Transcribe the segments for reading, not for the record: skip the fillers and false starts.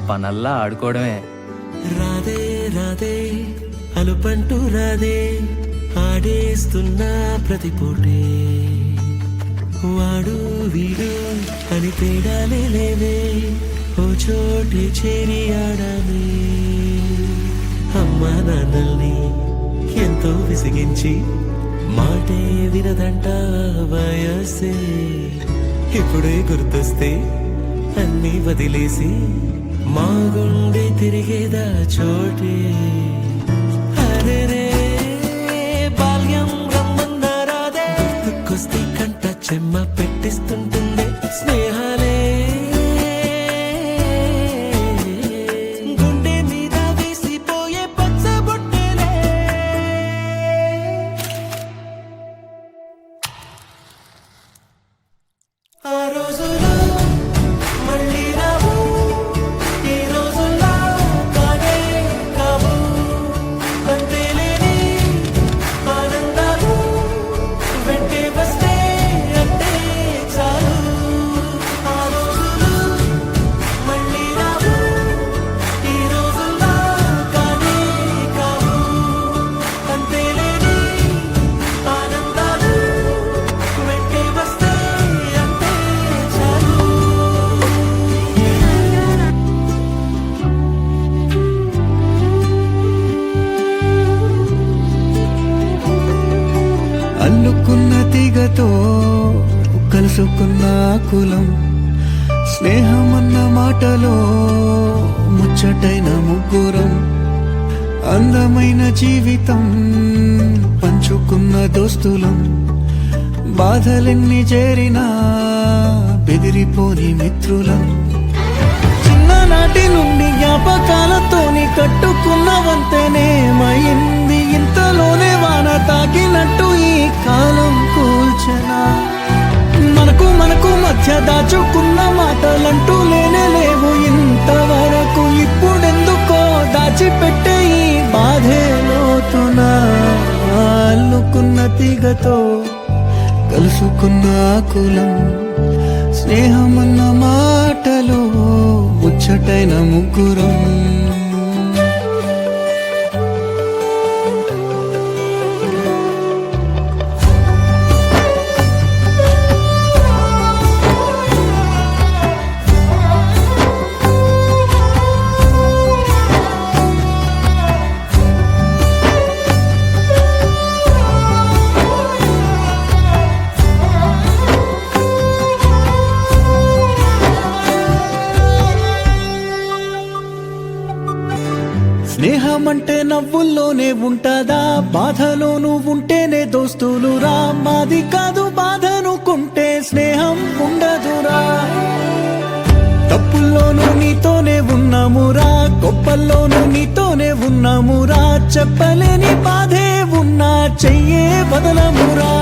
పనల్లా ఆడుకోవడమే. రాధే రాధే అలుపంటూ రాధే ఆడేస్తున్నా ప్రతి పూటే వాడు వీడు అని తేడాలే లేవే ఓ చోటే చేరి ఆడాలి. అమ్మా నాన్నల్ని ఎంతో విసిగించి మాటే వినదంట వయసే ఇప్పుడే గుర్తొస్తే అన్నీ వదిలేసి మా గుండె తిరిగేదా చోటే. అరే బాల్యం రమ్మందారాదే గుర్తుకొస్తే కంట చెమ్మ పెట్టిస్తుంటుందే స్నేహాలే గుండె మీద వేసిపోయే పచ్చబొట్టెలే. ఆ రోజులో మళ్ళీ రావు ఈ రోజుల్లో కానే కావు అంతేలేని ఆనందాలు వెంటే వస్తే అంటే చాలు. ఆ రోజులు మళ్ళీ రావు ఈ రోజుల్లో కానే కావు అంతేలేని ఆనందాలు వెంటే వస్తే అంటే చాలు. అల్లుకున్న తీగతో కలుసుకున్న కులం స్నేహమన్న మాటలో ముచ్చటైన ముగ్గురం అందమైన జీవితం పంచుకున్న దోస్తులం బాధలెన్ని చేరినా బెదిరిపోని మిత్రులం చిన్ననాటి నుండి జ్ఞాపకాలతోని కట్టుకున్న వంతెనేమైంది ఇంతలోనే వాన తాకినట్టు ఈ కాలం కూల్చనా. మనకు మధ్య దాచుకున్న మాటలంటూ లేనే లేవు ఇంతవరకు ఇప్పుడెందుకో దాచిపెట్టే ఈ బాధే లోతున. అల్లుకున్న తీగతో కలుసుకున్న కులం స్నేహమన్న మాటలో ముచ్చటైన ముగ్గురం. స్నేహమంటే నవ్వుల్లోనే ఉంటదా బాధలోనూ ఉంటేనే దోస్తులురా. మాది కాదు బాధనుకుంటే స్నేహం ఉండదురా. తప్పుల్లోనూ నీతోనే ఉన్నామురా గొప్పల్లోనూ నీతోనే ఉన్నామురా. చెప్పలేని బాధే ఉన్నా చెయ్యే బదలమురా.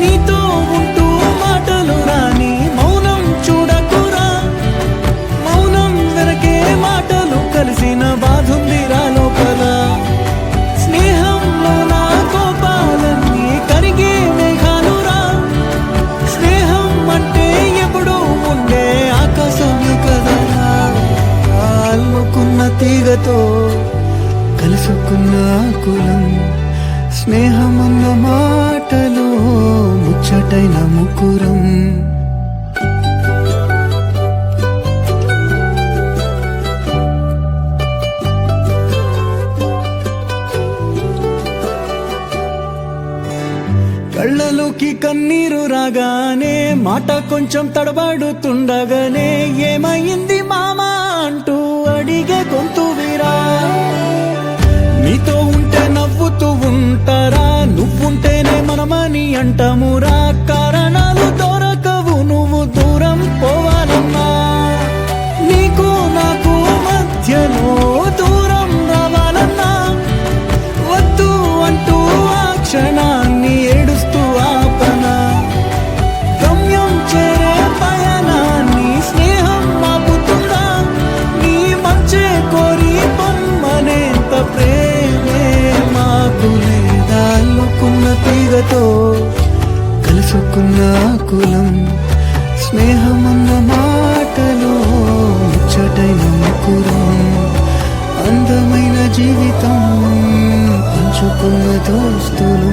నీతో ఉంటూ మాటలు రాని మౌనం చూడకురా. మౌనం వెనకే మాటలు కలిసిన బాధుందిరా లోపల. స్నేహంలో నా కోపాలన్నీ కరిగే మేఘాలురా. స్నేహం అంటే ఎప్పుడూ ఉండే ఆకాశం కదరా. అల్లుకున్న తీగతో కలుసుకున్న కులం స్నేహమన్న మాటలో ముచ్చటైన ముగ్గురం. కళ్ళలోకి కన్నీరు రాగానే మాట కొంచెం తడబడుతుండగానే ఏమైంది మామా అంటూ అడిగే గొంతు విరా. నీతో ఉంటే నవ్వుతూ ఉంటారా నువ్వుంటేనే మనమని అంటామురా. కారణాలు దొరకవు నువ్వు దూరం పోవాలన్నా. నీకు నాకు మధ్యలో దూరం రావాలన్నా వద్దు అంటూ ఆ క్షణాన్ని ఏడుస్తూ ఆపనా. గమ్యం చేరే పయనాన్ని స్నేహం ఆపుతుందా. నీ మంచే కోరి పొమ్మనేంత ప్రేమే మాకు లేదా. తీగతో కలుసుకున్న కులం స్నేహమన్న మాటలో ముచ్చటైన ముకురం అందమైన జీవితం పంచుకున్న దోస్తులు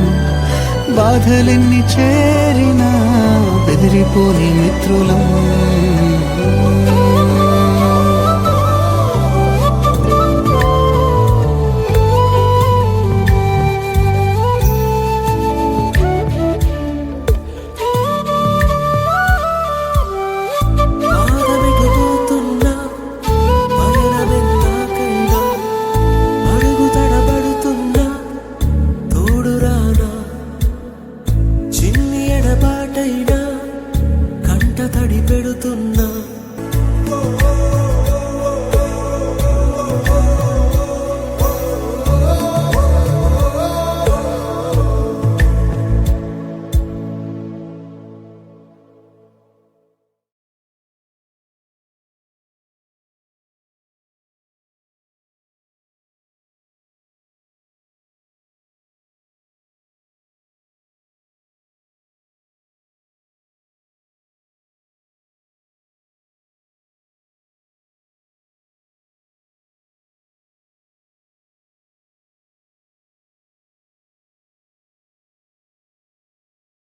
బాధలెన్ని చేరినా బెదిరిపోని మిత్రులం